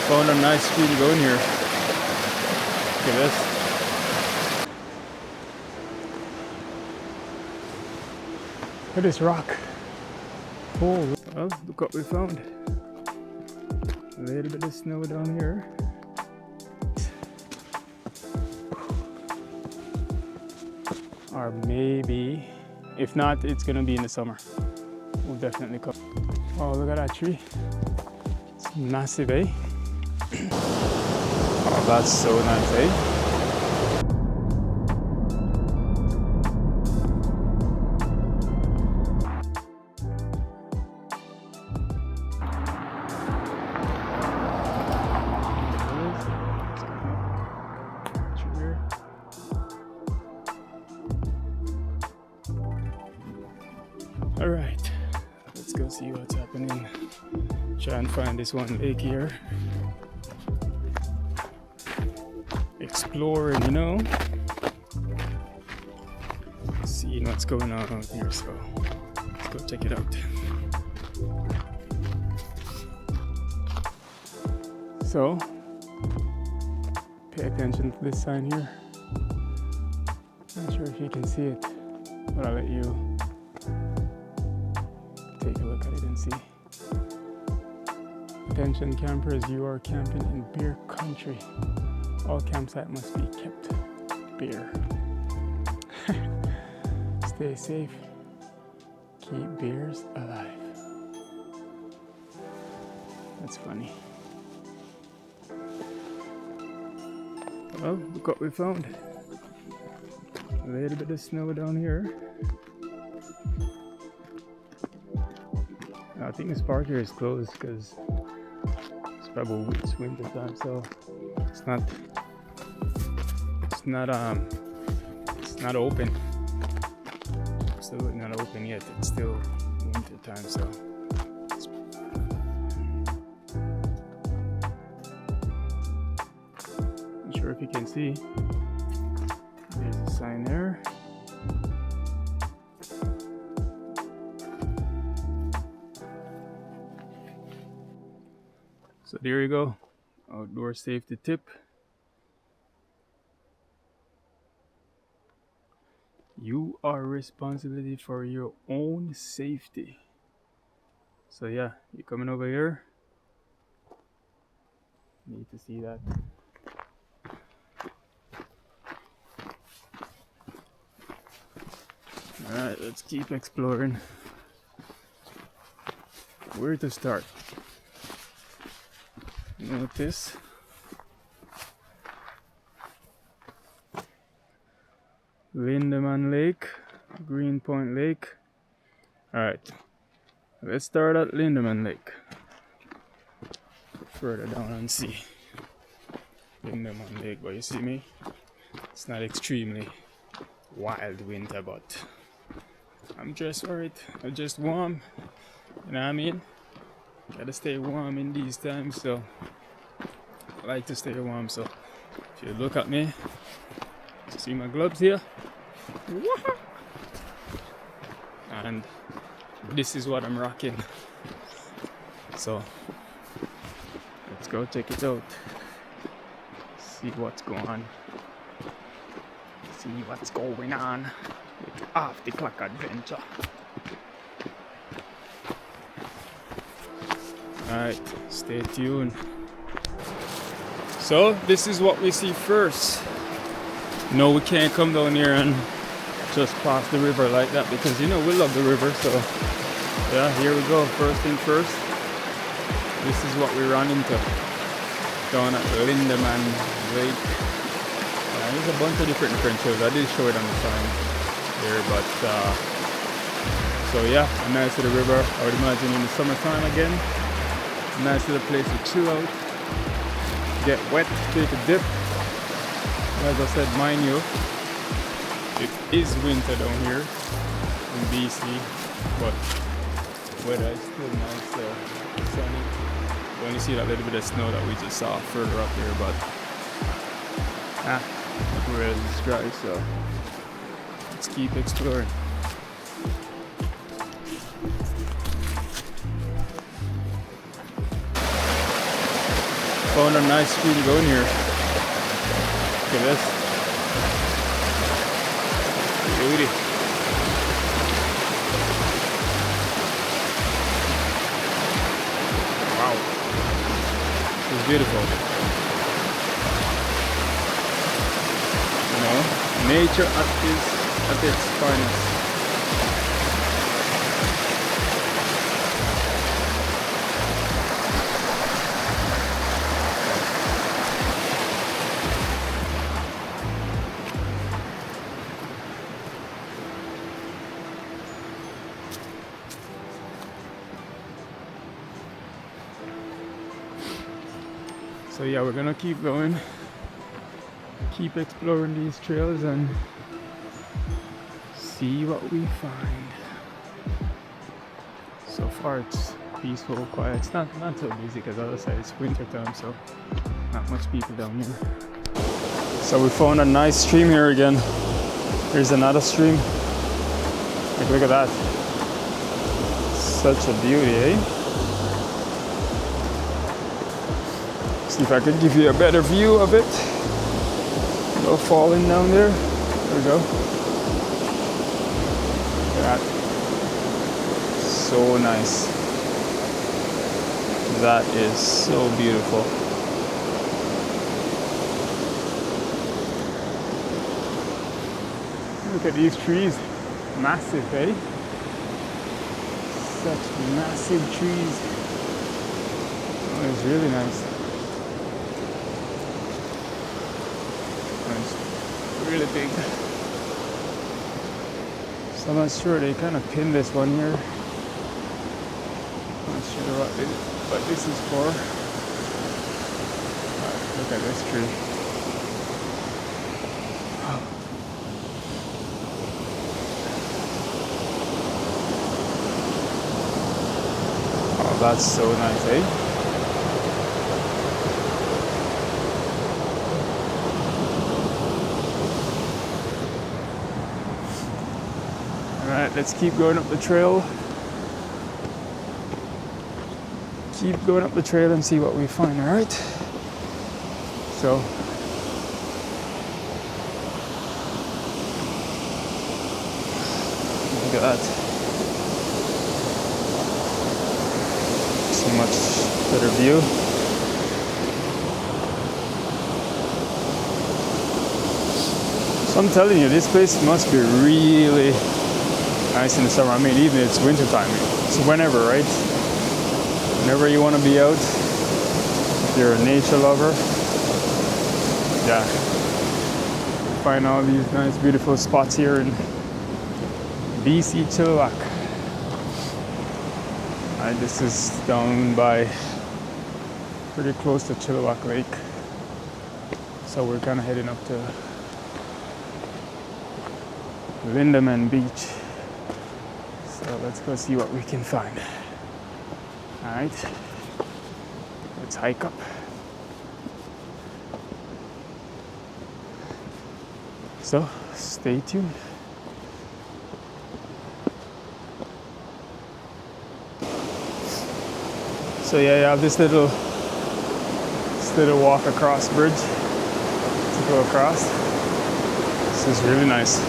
found a nice stream going here. Look at this. Look at this rock. Oh, well, look what we found. A little bit of snow down here. Or maybe, if not, it's gonna be in the summer. We'll definitely come. Oh, look at that tree. It's massive, eh? Oh, that's so nice, eh? All right, let's go see what's happening. Try and find this one lake here. Exploring, you know, seeing what's going on out here. So let's go check it out. So pay attention to this sign here. Not sure if you can see it, but I'll let you take a look at it and see. Attention campers, you are camping in beer country. All campsite must be kept beer. Stay safe. Keep beers alive. That's funny. Well, look what we found. A little bit of snow down here. I think this park here is closed because it's probably winter time, so it's not open. Still not open yet. It's still winter time, so not sure if you can see. There's a sign there. So there you go, outdoor safety tip. You are responsibility for your own safety. So yeah, you're coming over here. Need to see that. Alright, let's keep exploring. Where to start? Notice Lindeman Lake, Green Point Lake. Alright, let's start at Lindeman Lake. Further down and see Lindeman Lake, but you see me? It's not extremely wild winter, but I'm dressed for it. I'm just warm, you know what I mean? Gotta stay warm in these times, so I like to stay warm. So if you look at me, see my gloves here, and this is what I'm rocking. So let's go check it out. See what's going on. See what's going on with Offdaclockadventures. Alright, stay tuned. So this is what we see first. No, we can't come down here and just pass the river like that because, you know, we love the river. So yeah, here we go. First thing first, this is what we run into down at Lindeman Lake. There's a bunch of different trails. I did show it on the sign here, but so yeah, a nice little river. I would imagine in the summertime again. Nice little place to chill out, get wet, take a dip. As I said, mind you, it is winter down here in BC, but weather is still nice, sunny. You only see that little bit of snow that we just saw further up here, but we're ready to dry, so let's keep exploring. found a nice stream going here. Look at this. Beauty. Wow. It's beautiful. You know, nature at its finest. So yeah, we're gonna keep going, keep exploring these trails and see what we find. So far it's peaceful, quiet. It's not so busy because as I said, it's winter time, so not much people down here. So we found a nice stream here again. Here's another stream. Like, look at that. Such a beauty, eh? See if I could give you a better view of it. No falling down there. There we go. Look at that. So nice. That is so beautiful. Look at these trees. Massive, eh? Such massive trees. Oh, it's really nice. Really big. So I'm not sure, they kind of pinned this one here. Not sure what this is for. Look at this tree. Oh, that's so nice, eh? Alright, let's keep going up the trail. Keep going up the trail and see what we find, alright? So, look at that. So much better view. So I'm telling you, this place must be really nice in the summer. I mean, even it's winter time. It's whenever, right? Whenever you want to be out, if you're a nature lover, yeah, find all these nice, beautiful spots here in BC Chilliwack. This is down by pretty close to Chilliwack Lake, so we're kind of heading up to Lindeman Beach. So let's go see what we can find. Alright, let's hike up. So stay tuned. So yeah, you have this little walk across bridge to go across. This is really nice.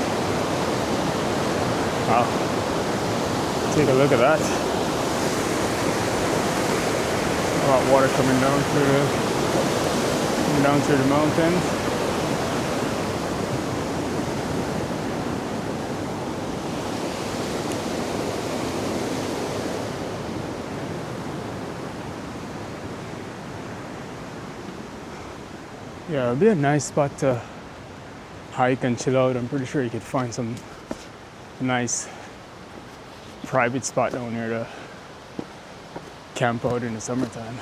Wow. Take a look at that. A lot of water coming down through the mountains. Yeah, it'll be a nice spot to hike and chill out. I'm pretty sure you could find some nice private spot down here to camp out in the summertime.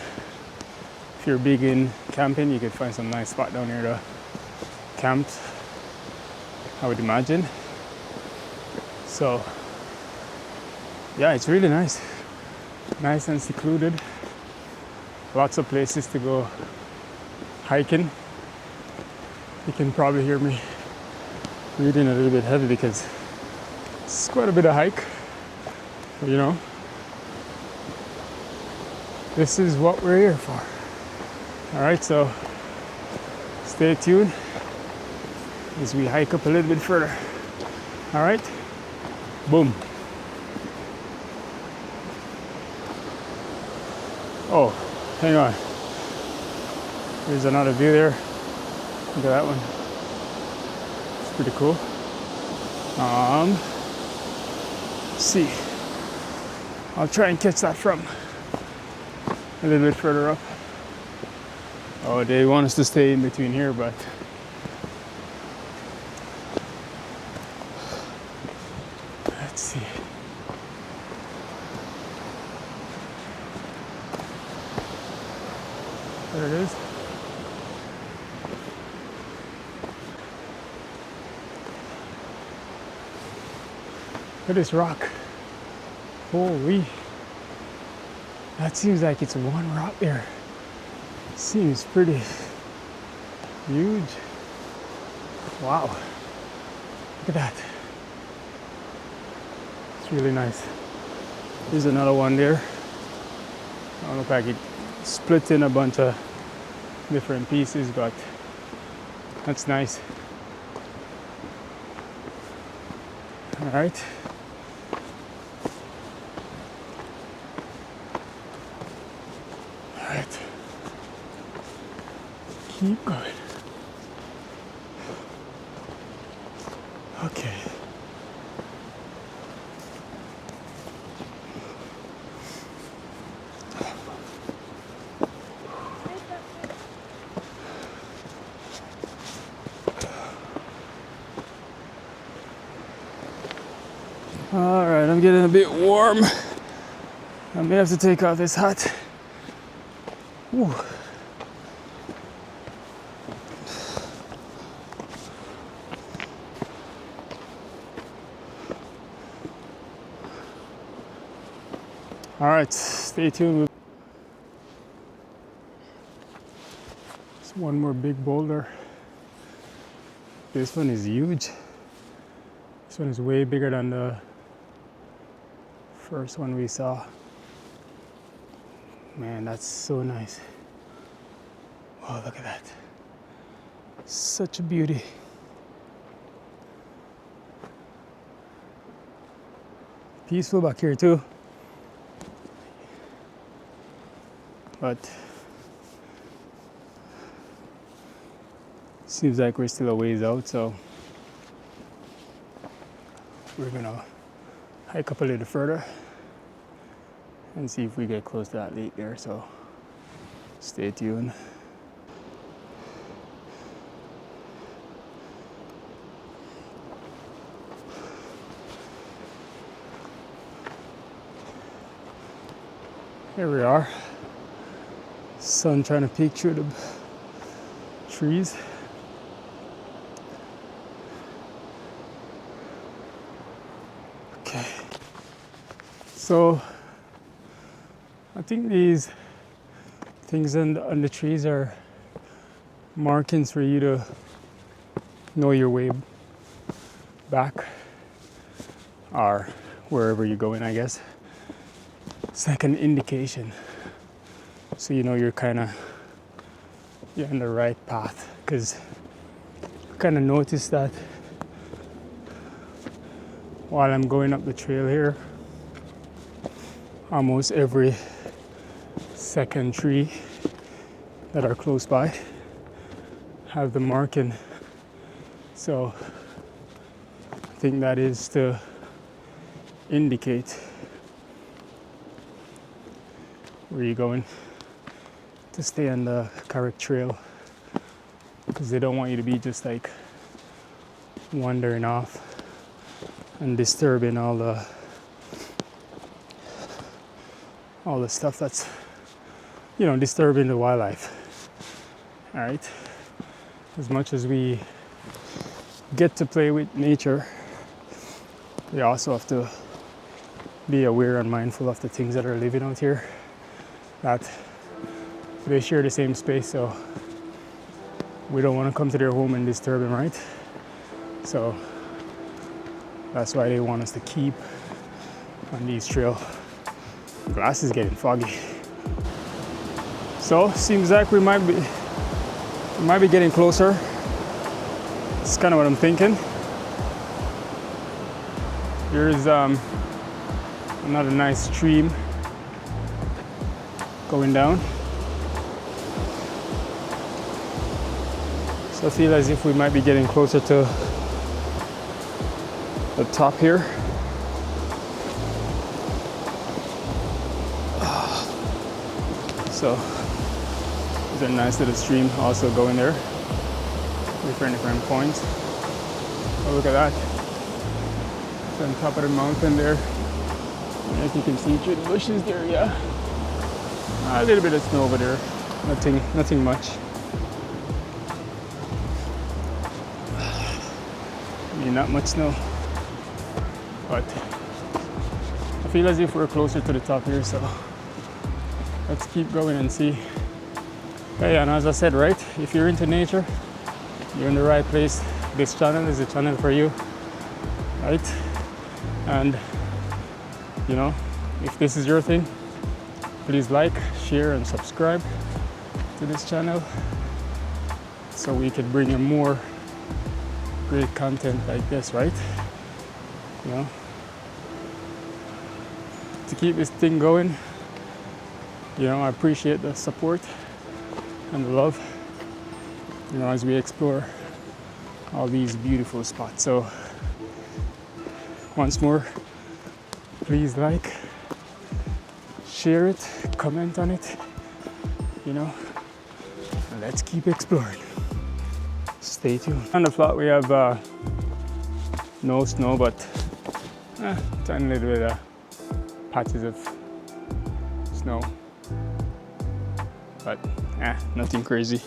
If you're big in camping, you could find some nice spot down here to camp, I would imagine. So yeah, it's really nice. Nice and secluded. Lots of places to go hiking. You can probably hear me breathing a little bit heavy because it's quite a bit of hike. But, you know, this is what we're here for. All right, so stay tuned as we hike up a little bit further. All right, boom. Oh, hang on. There's another view there. Look at that one. It's pretty cool. Let's see. I'll try and catch that from a little bit further up. Oh, they want us to stay in between here, but let's see. There it is. Look at this rock. Holy. That seems like it's one rock there. Seems pretty huge. Wow. Look at that. It's really nice. There's another one there. I don't know if I could split in a bunch of different pieces, but that's nice. All right. All right. Keep going. Okay. All right, I'm getting a bit warm. I may have to take off this hat. Ooh. All right, stay tuned. There's one more big boulder. This one is huge. This one is way bigger than the first one we saw. Man, that's so nice. Oh, look at that. Such a beauty. Peaceful back here too. But seems like we're still a ways out, so we're gonna hike up a little further and see if we get close to that lake there, so stay tuned. Here we are. Sun trying to peek through the trees. Okay. So I think these things on the trees are markings for you to know your way back, or wherever you're going, I guess. It's like an indication, so you know you're on the right path. Because I kind of noticed that while I'm going up the trail here, almost every second tree that are close by have the marking. So I think that is to indicate where you're going, to stay on the correct trail, because they don't want you to be just like wandering off and disturbing all the stuff that's, disturbing the wildlife. All right. As much as we get to play with nature, we also have to be aware and mindful of the things that are living out here, that they share the same space, so we don't want to come to their home and disturb them, right? So that's why they want us to keep on these trails. Glass is getting foggy. So seems like we might be getting closer. It's kind of what I'm thinking. Here's another nice stream going down. So I feel as if we might be getting closer to the top here. So there's a nice little stream also going there. Different points. Oh, look at that. It's on top of the mountain there. And if you can see through the bushes there, yeah. A little bit of snow over there. Nothing much. I mean, not much snow. But I feel as if we're closer to the top here, so let's keep going and see. Hey, and as I said, right, if you're into nature, you're in the right place. This channel is a channel for you, right? And you know, if this is your thing, please like, share, and subscribe to this channel so we can bring you more great content like this, right? You know, to keep this thing going. You know, I appreciate the support and the love, you know, as we explore all these beautiful spots. So once more, please like, share it, comment on it, you know, and let's keep exploring. Stay tuned. On the flat we have no snow, but tiny little bit of patches of snow, but nothing crazy.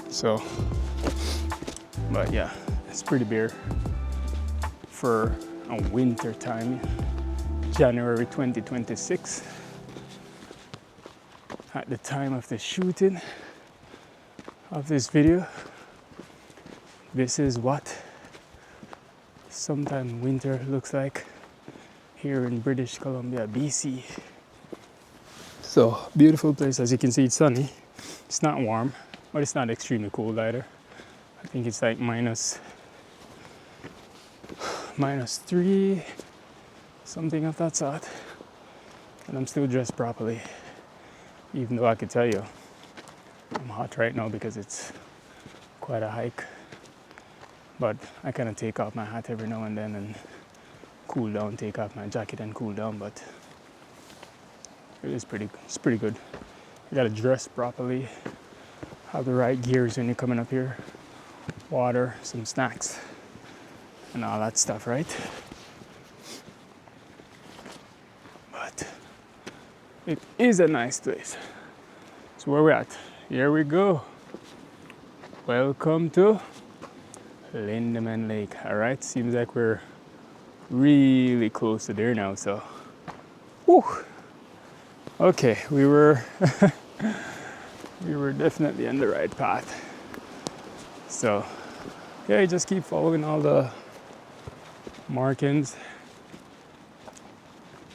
So, but yeah, it's pretty bare for a winter time, January 2026. At the time of the shooting of this video, this is what sometime winter looks like here in British Columbia, BC. So beautiful place. As you can see, it's sunny. It's not warm, but it's not extremely cold either. I think it's like minus 3, something of that sort. And I'm still dressed properly, even though I could tell you I'm hot right now because it's quite a hike. But I kind of take off my hat every now and then and cool down, take off my jacket and cool down, but it's pretty good. You gotta dress properly, have the right gears when you're coming up here, water, some snacks, and all that stuff, right? But it is a nice place. So where we're at, here we go. Welcome to Lindeman Lake. All right, seems like we're really close to there now, so whew. Okay, we were definitely on the right path. So yeah, you just keep following all the markings,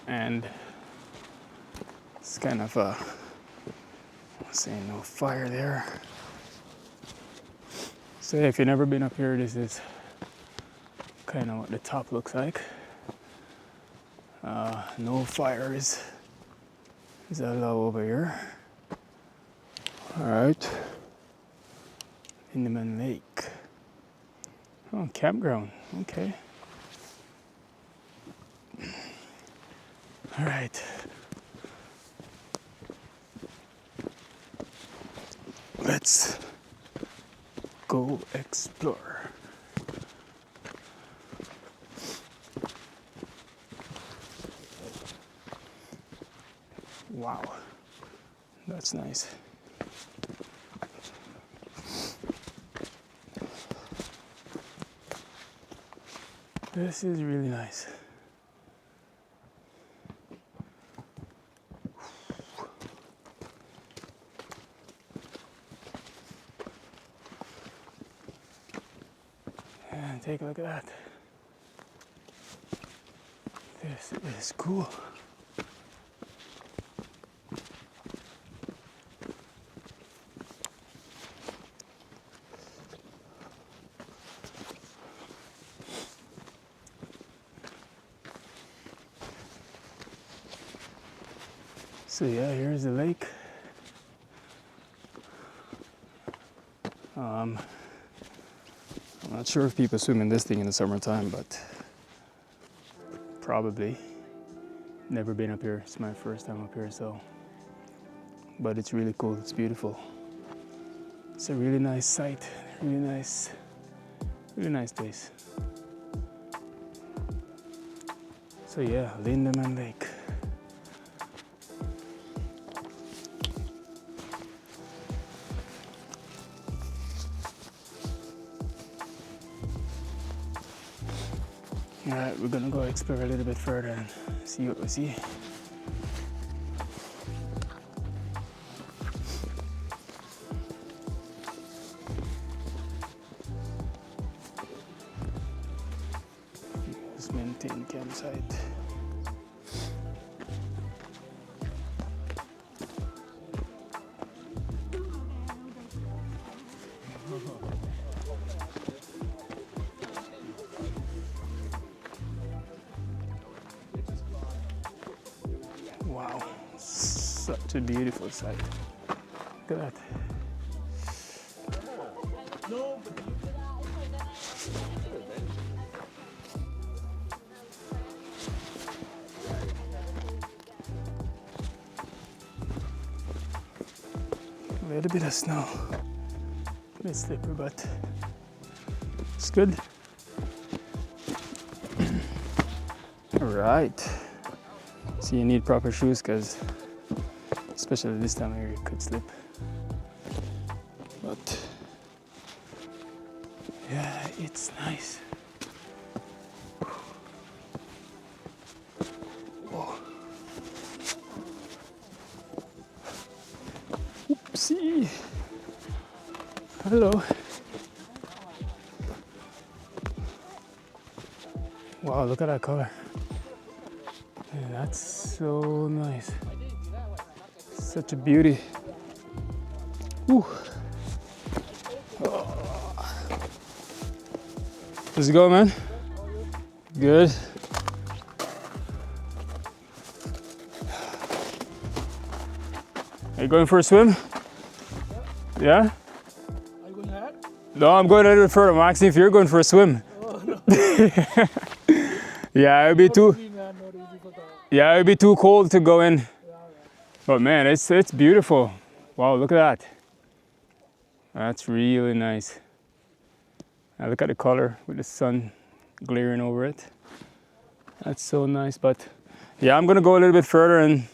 and it's kind of I'm saying no fire there. So if you've never been up here, this is kind of what the top looks like. No fires is allowed over here. All right, Lindeman Lake. Oh, campground. Okay. All right. Let's go explore. Wow, that's nice. This is really nice. And take a look at that. This is cool. So yeah, here's the lake. I'm not sure if people swim in this thing in the summertime, but probably. Never been up here. It's my first time up here, so. But it's really cool. It's beautiful. It's a really nice site. Really nice place. So yeah, Lindeman Lake. Alright, we're gonna go explore a little bit further and see what we see. Just maintain campsite. Wow, such a beautiful sight. Look at that. A little bit of snow. A bit slippery, but it's good. All right. So you need proper shoes because especially this time of year you could slip. But yeah, it's nice. Whoa. Oopsie. Hello. Wow, look at that color. Yeah, that's so nice. Such a beauty. Whew. Oh. Let's go, man. Good. Are you going for a swim? Yeah? Are you going ahead? No, I'm going a little bit further. I'm asking if you're going for a swim. Oh, no. Yeah, it'd be too. Yeah, it'd be too cold to go in. But man, it's beautiful. Wow, look at that. That's really nice. Now look at the color with the sun glaring over it. That's so nice. But yeah, I'm gonna go a little bit further and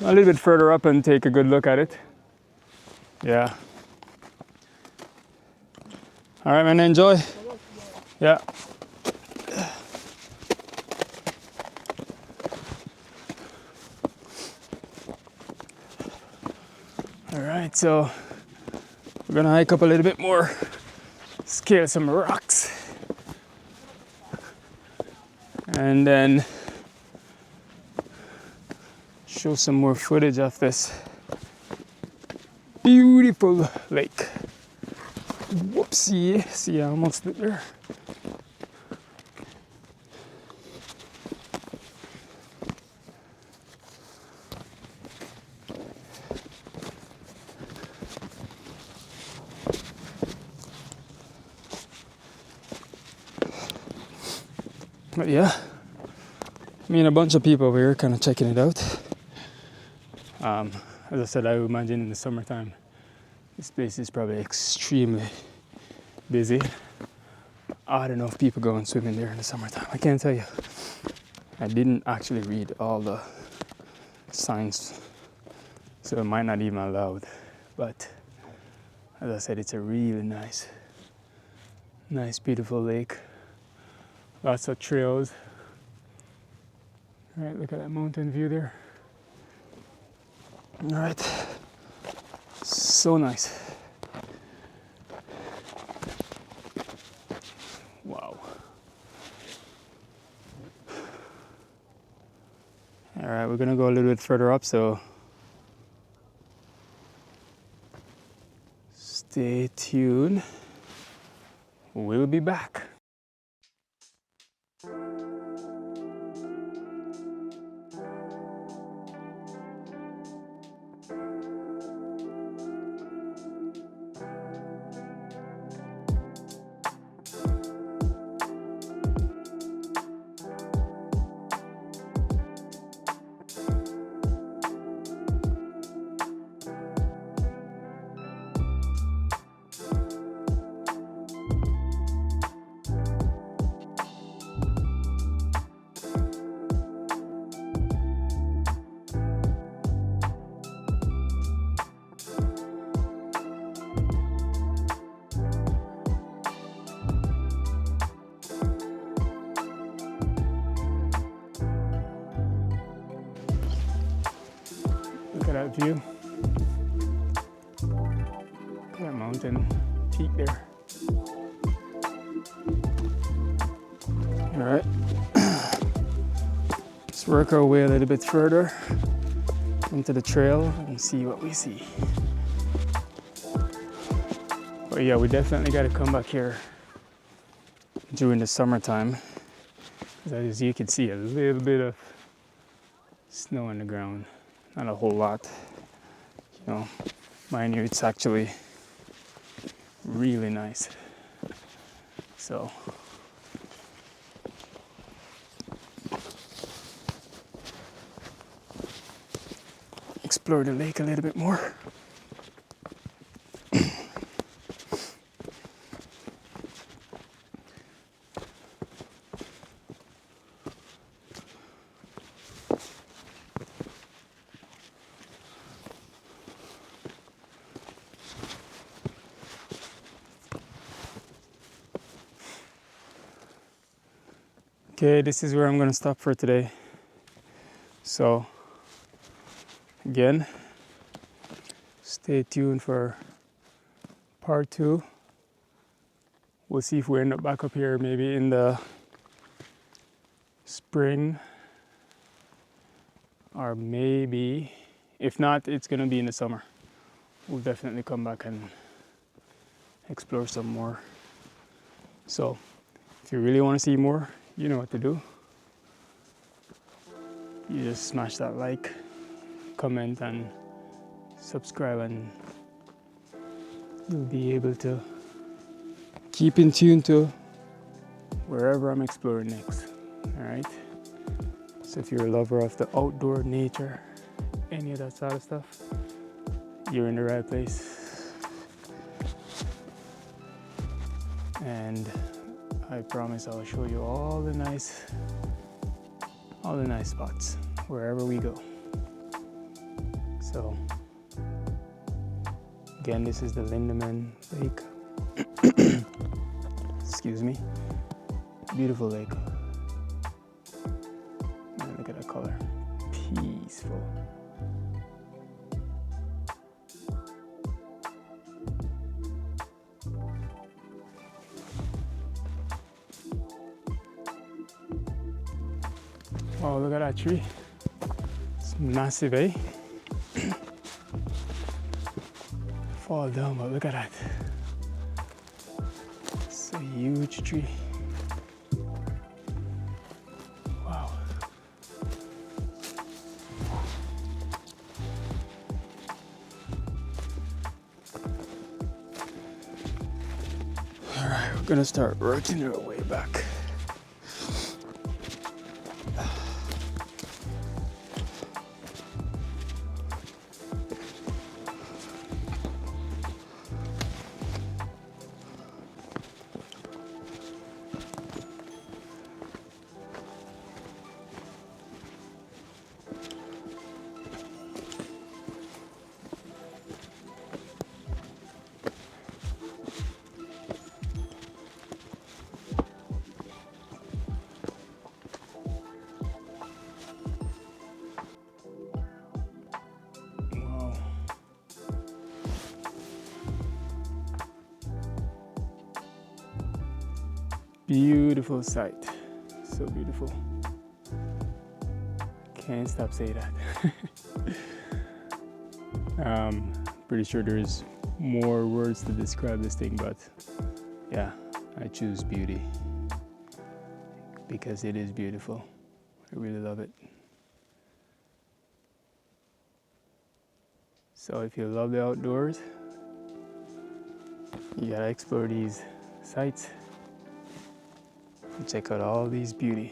a little bit further up and take a good look at it. Yeah. All right, man, enjoy. Yeah. All right, so we're gonna hike up a little bit more, scale some rocks, and then show some more footage of this beautiful lake. Whoopsie, see, I almost slipped there. But yeah, me and a bunch of people over here kind of checking it out. As I said, I would imagine in the summertime, this place is probably extremely busy. I don't know if people go and swim in there in the summertime. I can't tell you. I didn't actually read all the signs, so it might not even allowed. But as I said, it's a really nice, beautiful lake. Lots of trails. All right, look at that mountain view there. All right, so nice. Wow. All right, we're gonna go a little bit further up, so stay tuned. We'll be back. that view. That mountain peak there. All right. Let's work our way a little bit further into the trail and see what we see. But yeah, we definitely got to come back here during the summertime. As you can see, a little bit of snow on the ground. Not a whole lot. You know, mind you, it's actually really nice. So explore the lake a little bit more. Okay, this is where I'm gonna stop for today. So again, stay tuned for part 2. We'll see if we end up back up here maybe in the spring, or maybe, if not, it's gonna be in the summer. We'll definitely come back and explore some more. So if you really want to see more, you know what to do. You just smash that like, comment, and subscribe, and you'll be able to keep in tune to wherever I'm exploring next. All right. So if you're a lover of the outdoor nature, any of that sort of stuff, you're in the right place. And I promise I'll show you all the nice spots wherever we go. So again, this is the Lindeman Lake. Excuse me. Beautiful lake. Man, look at that color. Peaceful. Oh, look at that tree. It's massive, eh? Fall down, but look at that. It's a huge tree. Wow. All right, we're gonna start working our way back. Beautiful sight, so beautiful. Can't stop saying that. Pretty sure there's more words to describe this thing, but yeah, I choose beauty because it is beautiful. I really love it. So if you love the outdoors, you gotta explore these sites and check out all these beauty.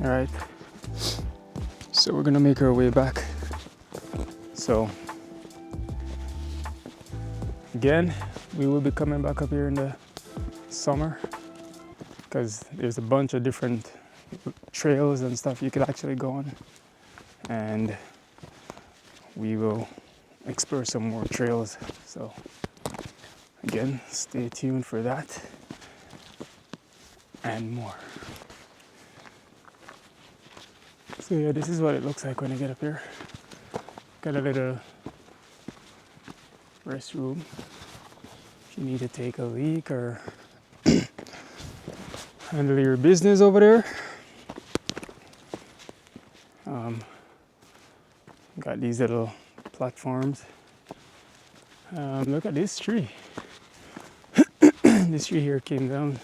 All right, so we're gonna make our way back. So again, we will be coming back up here in the summer because there's a bunch of different trails and stuff you could actually go on, and we will explore some more trails. So again, stay tuned for that and more. So yeah, this is what it looks like when I get up here. Got a little restroom if you need to take a leak or handle your business over there. Got these little platforms. Look at this tree. This tree here came down.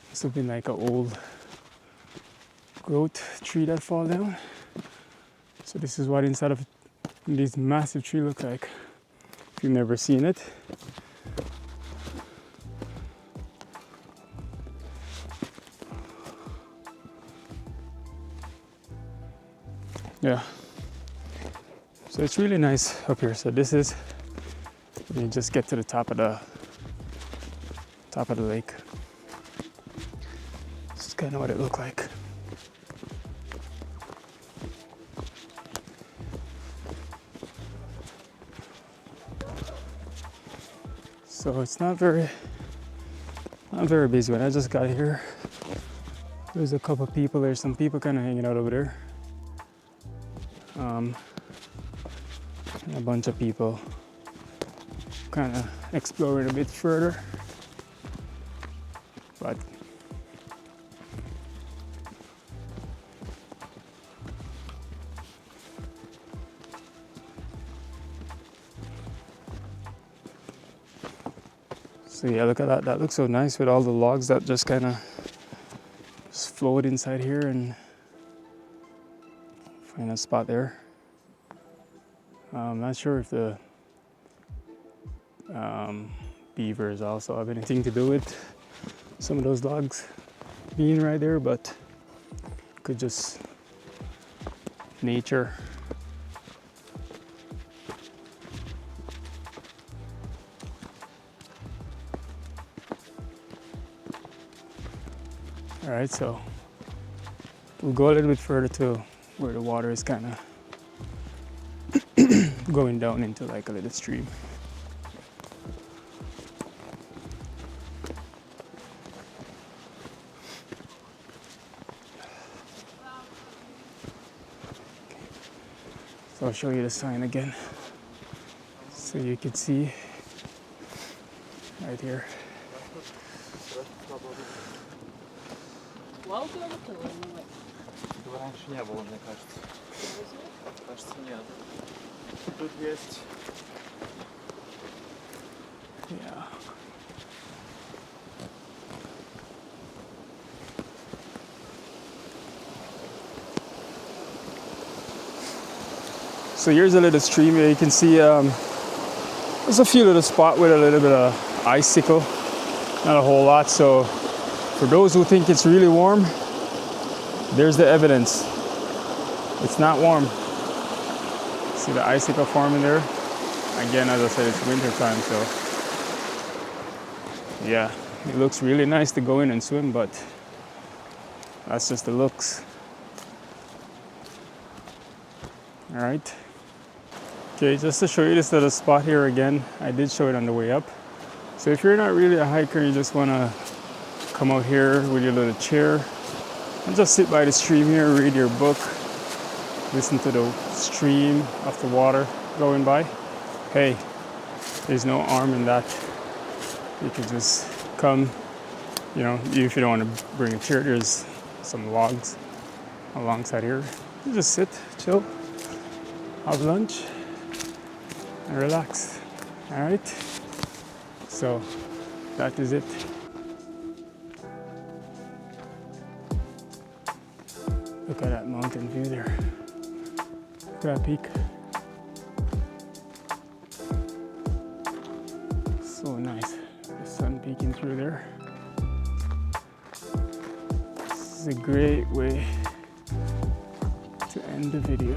Must have been like an old growth tree that fall down. So this is what inside of this massive tree looks like. If you've never seen it. Yeah. So it's really nice up here. So this is, you just get to the top of the lake. This is kind of what it looked like. So it's not very busy. When I just got here, there's a couple people. There's some people kind of hanging out over there. And a bunch of people kind of exploring a bit further. But so yeah, look at that. That looks so nice with all the logs that just kind of just float inside here, and find a spot there. I'm not sure if the beavers also have anything to do with some of those logs being right there, but could just nature. All right, so we'll go a little bit further to where the water is kind of going down into like a little stream. So I'll show you the sign again so you can see right here. Раньше не было, мне кажется. Кажется, нет. Тут есть. Yeah. So here's a little stream here. You can see there's a few little spots with a little bit of icicle. Not a whole lot. So for those who think it's really warm, there's the evidence. It's not warm. See the icicle forming there? Again, as I said, it's winter time, so yeah, it looks really nice to go in and swim, but that's just the looks. All right. Okay, just to show you this little spot here again, I did show it on the way up. So if you're not really a hiker, you just want to come out here with your little chair and just sit by the stream here, read your book, listen to the stream of the water going by. Hey, there's no harm in that. You can just come, you know, if you don't want to bring a chair, there's some logs alongside here. You just sit, chill, have lunch, and relax. All right? So that is it. Look at that mountain view there. Look at that peak. So nice. The sun peeking through there. This is a great way to end the video.